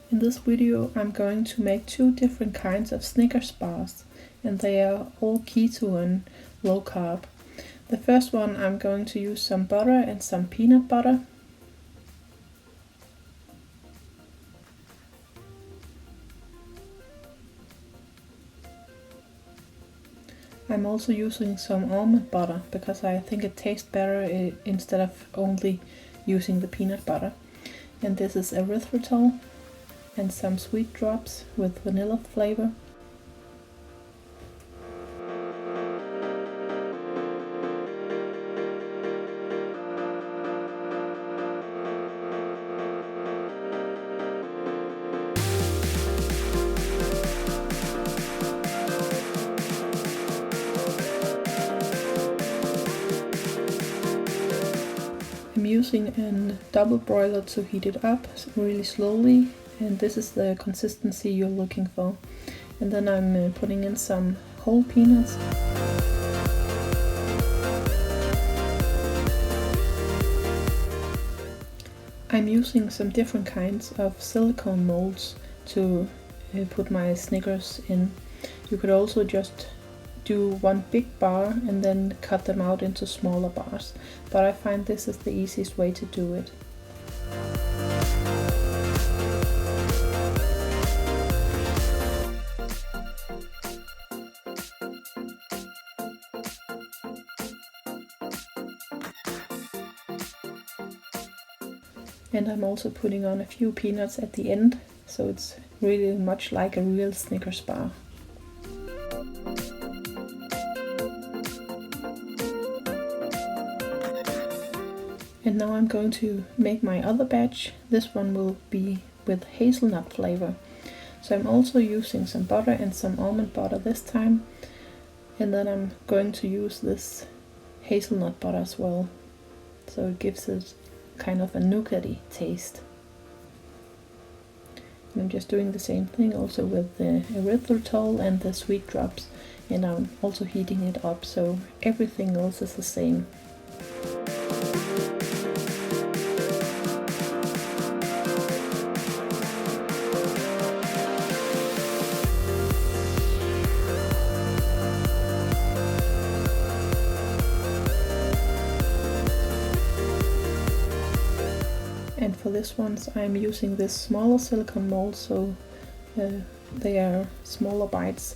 In this video I'm going to make two different kinds of Snickers bars, and they are all keto and low carb. The first one I'm going to use some butter and some peanut butter. I'm also using some almond butter because I think it tastes better instead of only using the peanut butter. And this is erythritol and some sweet drops with vanilla flavor. I'm using a double broiler to heat it up really slowly, and this is the consistency you're looking for. And then I'm putting in some whole peanuts. I'm using some different kinds of silicone molds to put my Snickers in. You could also just do one big bar and then cut them out into smaller bars, but I find this is the easiest way to do it. And I'm also putting on a few peanuts at the end, so it's really much like a real Snickers bar. And now I'm going to make my other batch. This one will be with hazelnut flavor. So I'm also using some butter and some almond butter this time. And then I'm going to use this hazelnut butter as well. So it gives it kind of a nougaty taste. And I'm just doing the same thing also with the erythritol and the sweet drops. And I'm also heating it up, so everything else is the same. And for this ones I'm using this smaller silicone mold, so they are smaller bites,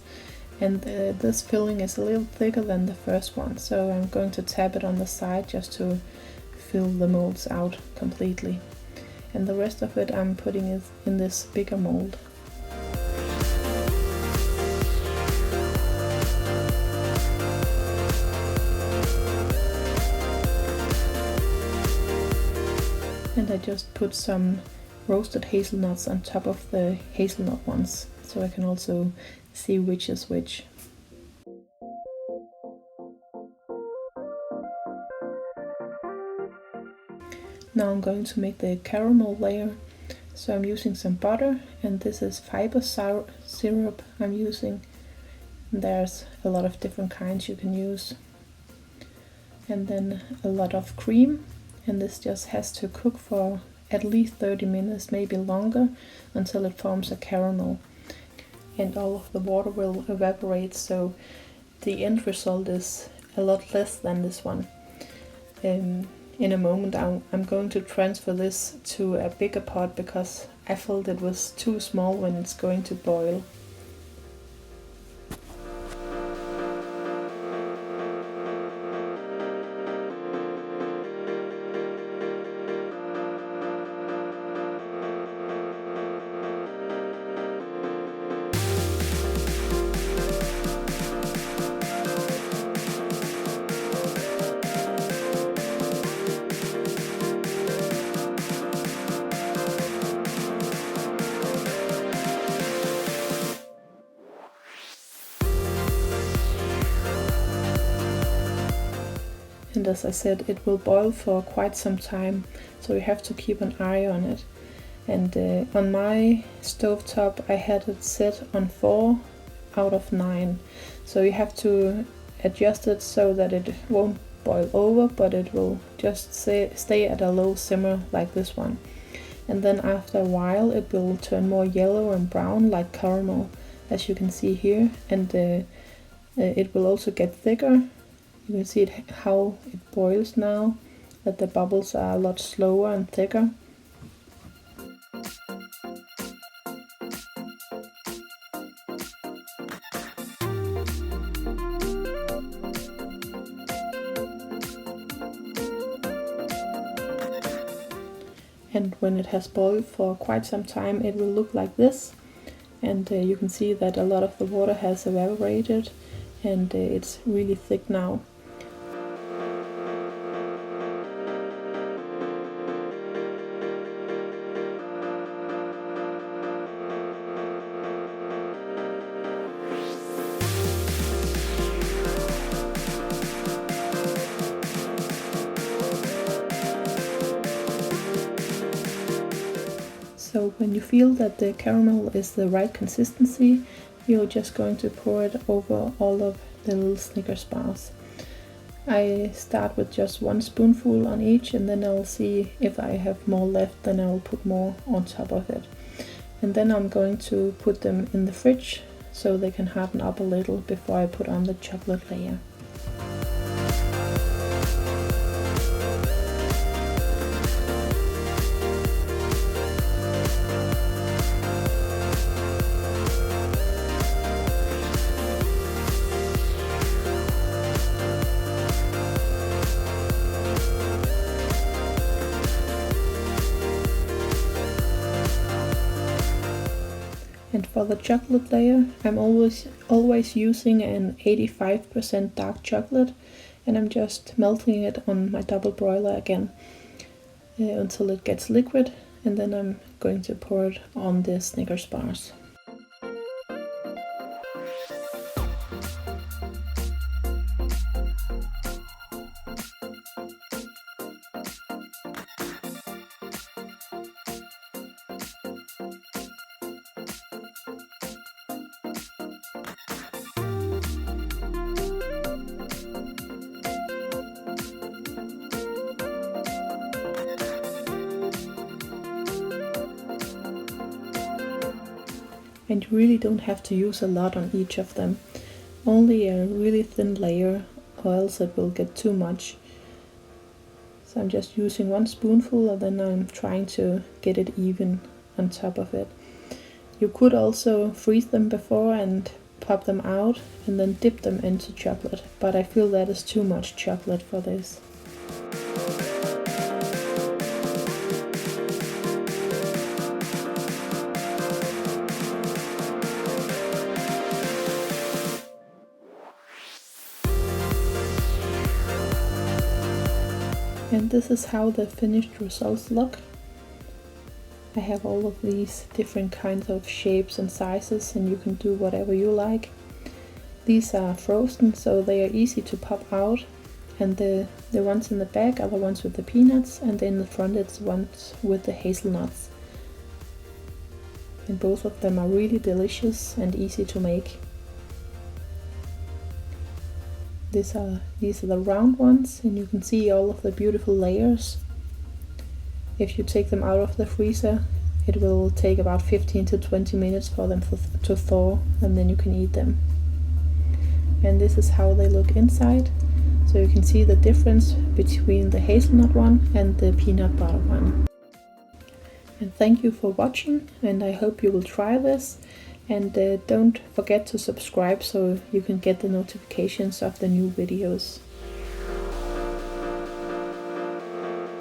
and this filling is a little thicker than the first one, so I'm going to tap it on the side just to fill the molds out completely. And the rest of it I'm putting it in this bigger mold. And I just put some roasted hazelnuts on top of the hazelnut ones, so I can also see which is which. Now I'm going to make the caramel layer. So I'm using some butter, and this is fiber syrup I'm using. And there's a lot of different kinds you can use. And then a lot of cream. And this just has to cook for at least 30 minutes, maybe longer, until it forms a caramel. And all of the water will evaporate, so the end result is a lot less than this one. In a moment I'm going to transfer this to a bigger pot because I felt it was too small when it's going to boil. And as I said, it will boil for quite some time, so you have to keep an eye on it. And on my stovetop I had it set on 4 out of 9, so you have to adjust it so that it won't boil over, but it will just stay at a low simmer like this one. and then after a while it will turn more yellow and brown like caramel, as you can see here, and it will also get thicker. You can see how it boils now, that the bubbles are a lot slower and thicker. And when it has boiled for quite some time, it will look like this. And you can see that a lot of the water has evaporated, and it's really thick now. So when you feel that the caramel is the right consistency, you're just going to pour it over all of the little Snickers bars. I start with just 1 spoonful on each, and then I'll see if I have more left, then I'll put more on top of it. And then I'm going to put them in the fridge so they can harden up a little before I put on the chocolate layer. And for the chocolate layer, I'm always using an 85% dark chocolate, and I'm just melting it on my double broiler again until it gets liquid, and then I'm going to pour it on the Snickers bars. And you really don't have to use a lot on each of them, only a really thin layer, or else it will get too much. So I'm just using 1 spoonful, and then I'm trying to get it even on top of it. You could also freeze them before and pop them out and then dip them into chocolate, but I feel that is too much chocolate for this. And this is how the finished results look. I have all of these different kinds of shapes and sizes, and you can do whatever you like. These are frozen, so they are easy to pop out, and the ones in the back are the ones with the peanuts, and in the front it's the ones with the hazelnuts. And both of them are really delicious and easy to make. These are the round ones, and you can see all of the beautiful layers. If you take them out of the freezer, it will take about 15 to 20 minutes for them to thaw, and then you can eat them. And this is how they look inside. So you can see the difference between the hazelnut one and the peanut butter one. And thank you for watching, and I hope you will try this. And don't forget to subscribe so you can get the notifications of the new videos.